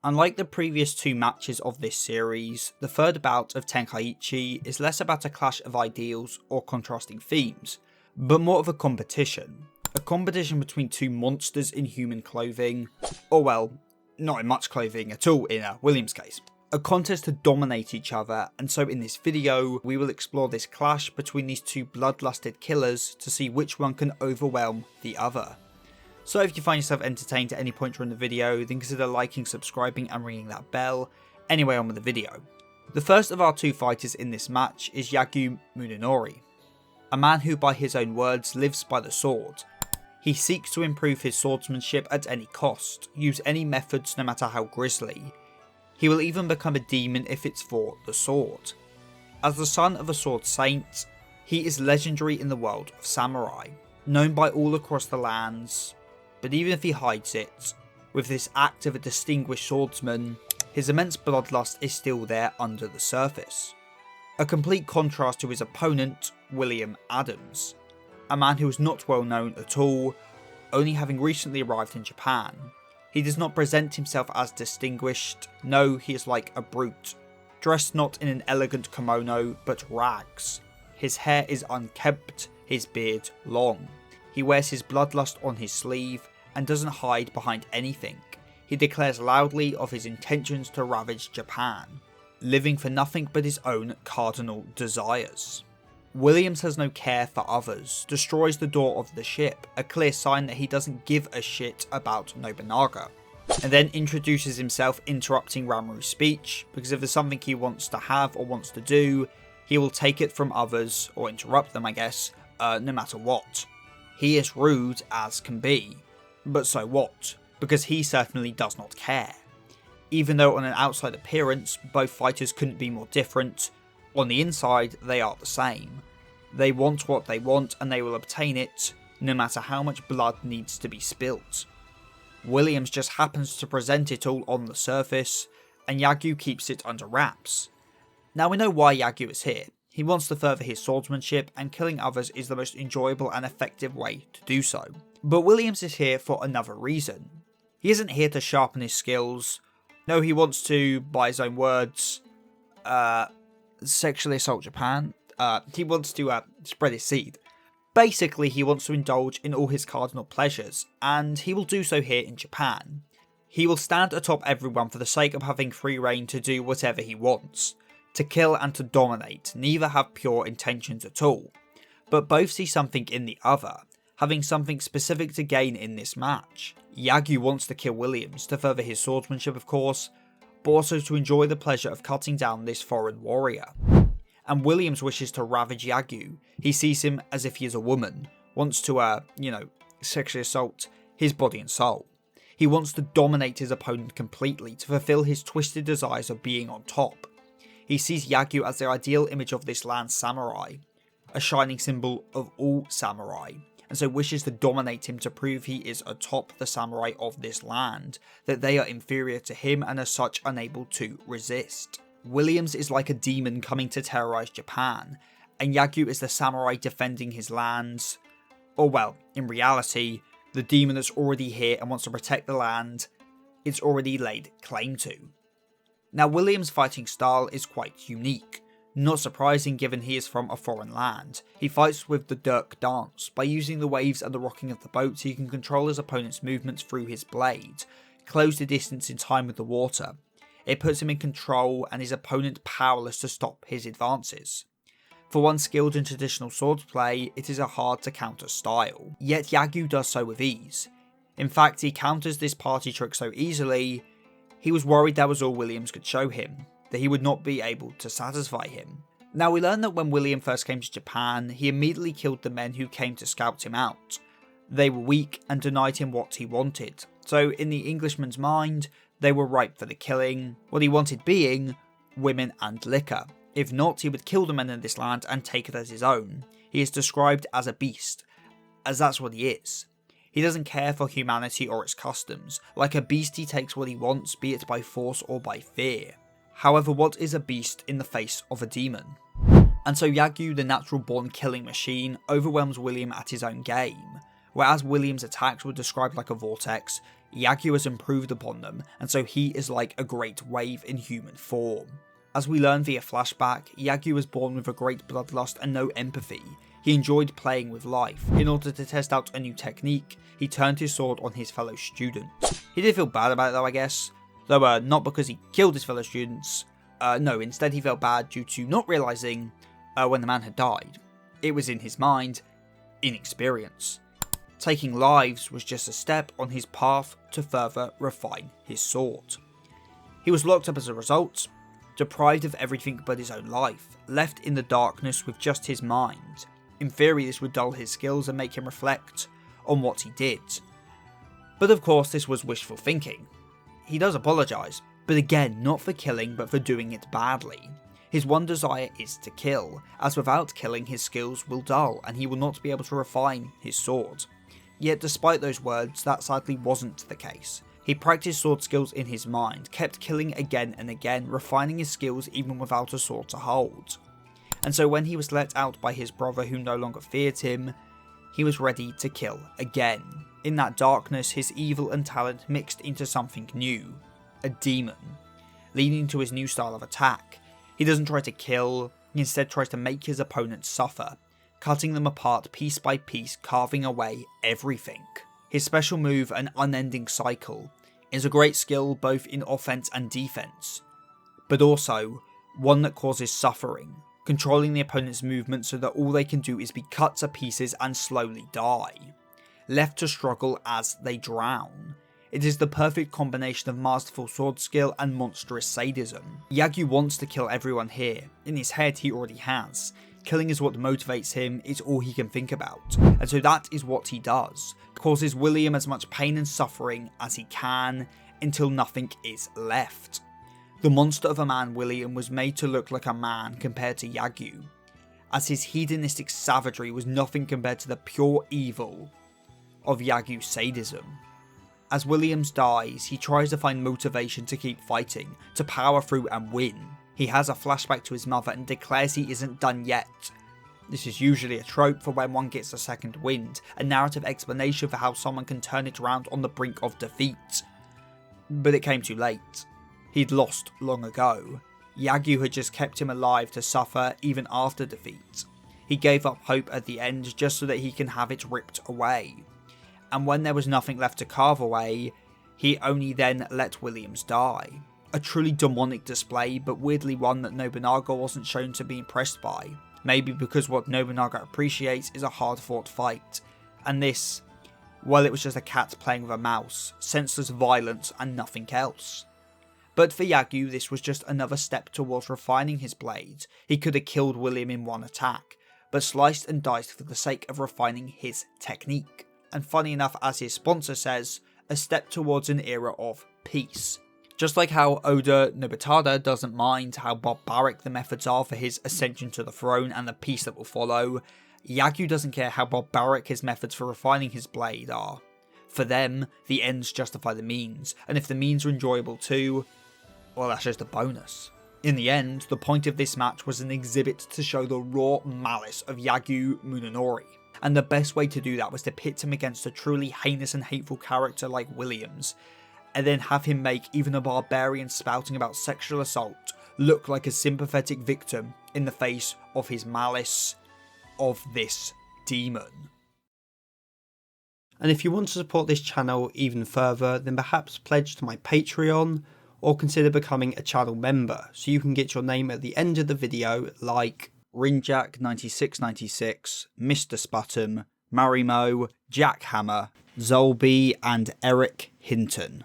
Unlike the previous two matches of this series, the third bout of Tenkaichi is less about a clash of ideals or contrasting themes, but more of a competition. A competition between two monsters in human clothing, or well, not in much clothing at all in William's case. A contest to dominate each other, and so in this video we will explore this clash between these two bloodlusted killers to see which one can overwhelm the other. So if you find yourself entertained at any point during the video, then consider liking, subscribing and ringing that bell. Anyway, on with the video. The first of our two fighters in this match is Yagyu Munenori, a man who by his own words lives by the sword. He seeks to improve his swordsmanship at any cost, use any methods no matter how grisly. He will even become a demon if it's for the sword. As the son of a sword saint, he is legendary in the world of samurai, known by all across the lands. But even if he hides it, with this act of a distinguished swordsman, his immense bloodlust is still there under the surface. A complete contrast to his opponent, William Adams, a man who is not well known at all, only having recently arrived in Japan. He does not present himself as distinguished, no, he is like a brute, dressed not in an elegant kimono but rags. His hair is unkempt, his beard long. He wears his bloodlust on his sleeve and doesn't hide behind anything. He declares loudly of his intentions to ravage Japan, living for nothing but his own cardinal desires. Williams has no care for others, destroys the door of the ship, a clear sign that he doesn't give a shit about Nobunaga, and then introduces himself, interrupting Ramuru's speech, because if there's something he wants to have or wants to do, he will take it from others, or interrupt them I guess, no matter what. He is rude as can be, but so what, because he certainly does not care. Even though on an outside appearance, both fighters couldn't be more different, on the inside they are the same. They want what they want and they will obtain it, no matter how much blood needs to be spilt. Williams just happens to present it all on the surface, and Yagyu keeps it under wraps. Now we know why Yagyu is here. He wants to further his swordsmanship, and killing others is the most enjoyable and effective way to do so. But Williams is here for another reason. He isn't here to sharpen his skills. No, he wants to, by his own words, sexually assault Japan. He wants to spread his seed. Basically, he wants to indulge in all his cardinal pleasures, and he will do so here in Japan. He will stand atop everyone for the sake of having free reign to do whatever he wants. To kill and to dominate, neither have pure intentions at all, but both see something in the other, having something specific to gain in this match. Yagyu wants to kill Williams, to further his swordsmanship of course, but also to enjoy the pleasure of cutting down this foreign warrior. And Williams wishes to ravage Yagyu. He sees him as if he is a woman, wants to, sexually assault his body and soul. He wants to dominate his opponent completely, to fulfill his twisted desires of being on top. He sees Yagyu as the ideal image of this land's samurai, a shining symbol of all samurai, and so wishes to dominate him to prove he is atop the samurai of this land, that they are inferior to him and as such unable to resist. Williams is like a demon coming to terrorize Japan, and Yagyu is the samurai defending his lands, or well, in reality, the demon that's already here and wants to protect the land it's already laid claim to. Now Williams' fighting style is quite unique, not surprising given he is from a foreign land. He fights with the dirk dance. By using the waves and the rocking of the boats, he can control his opponent's movements through his blade, close the distance in time with the water. It puts him in control and his opponent powerless to stop his advances. For one skilled in traditional swordplay, it is a hard to counter style, yet Yagyu does so with ease. In fact, he counters this party trick so easily, he was worried that was all Williams could show him, that he would not be able to satisfy him. Now we learn that when William first came to Japan, he immediately killed the men who came to scout him out. They were weak and denied him what he wanted, so in the Englishman's mind, they were ripe for the killing, what he wanted being women and liquor. If not, he would kill the men in this land and take it as his own. He is described as a beast, as that's what he is. He doesn't care for humanity or its customs. Like a beast, he takes what he wants, be it by force or by fear. However, what is a beast in the face of a demon? And so Yagyu, the natural-born killing machine, overwhelms William at his own game. Whereas William's attacks were described like a vortex, Yagyu has improved upon them, and so he is like a great wave in human form. As we learn via flashback, Yagyu was born with a great bloodlust and no empathy. He enjoyed playing with life. In order to test out a new technique, he turned his sword on his fellow students. He did feel bad about it though, I guess. Though not because he killed his fellow students. No, instead he felt bad due to not realising when the man had died. It was in his mind, inexperience. Taking lives was just a step on his path to further refine his sword. He was locked up as a result, deprived of everything but his own life, left in the darkness with just his mind. In theory, this would dull his skills and make him reflect on what he did. But of course, this was wishful thinking. He does apologise, but again, not for killing, but for doing it badly. His one desire is to kill, as without killing his skills will dull and he will not be able to refine his sword. Yet despite those words, that sadly wasn't the case. He practiced sword skills in his mind, kept killing again and again, refining his skills even without a sword to hold. And so when he was let out by his brother who no longer feared him, he was ready to kill again. In that darkness, his evil and talent mixed into something new, a demon, leading to his new style of attack. He doesn't try to kill, he instead tries to make his opponents suffer, cutting them apart piece by piece, carving away everything. His special move, an unending cycle, is a great skill both in offense and defense, but also one that causes suffering, controlling the opponent's movement so that all they can do is be cut to pieces and slowly die, left to struggle as they drown. It is the perfect combination of masterful sword skill and monstrous sadism. Yagyu wants to kill everyone here. In his head he already has. Killing is what motivates him, it's all he can think about. And so that is what he does. Causes William as much pain and suffering as he can, until nothing is left. The monster of a man William was made to look like a man compared to Yagyu, as his hedonistic savagery was nothing compared to the pure evil of Yagyu's sadism. As Williams dies, he tries to find motivation to keep fighting, to power through and win. He has a flashback to his mother and declares he isn't done yet. This is usually a trope for when one gets a second wind, a narrative explanation for how someone can turn it around on the brink of defeat. But it came too late. He'd lost long ago. Yagyu had just kept him alive to suffer even after defeat. He gave up hope at the end just so that he can have it ripped away. And when there was nothing left to carve away, he only then let Williams die. A truly demonic display, but weirdly one that Nobunaga wasn't shown to be impressed by. Maybe because what Nobunaga appreciates is a hard-fought fight. And this, well, it was just a cat playing with a mouse, senseless violence and nothing else. But for Yagyu, this was just another step towards refining his blades. He could have killed William in one attack, but sliced and diced for the sake of refining his technique. And funny enough, as his sponsor says, a step towards an era of peace. Just like how Oda Nobutada doesn't mind how barbaric the methods are for his ascension to the throne and the peace that will follow, Yagyu doesn't care how barbaric his methods for refining his blade are. For them, the ends justify the means, and if the means are enjoyable too, well, that's just a bonus. In the end, the point of this match was an exhibit to show the raw malice of Yagyu Munenori, and the best way to do that was to pit him against a truly heinous and hateful character like Williams, and then have him make even a barbarian spouting about sexual assault look like a sympathetic victim in the face of his malice of this demon. And if you want to support this channel even further, then perhaps pledge to my Patreon, or consider becoming a channel member, so you can get your name at the end of the video, like Rinjack9696, Mr. Sputum, Marimo, Jack Hammer, Zolby, and Eric Hinton.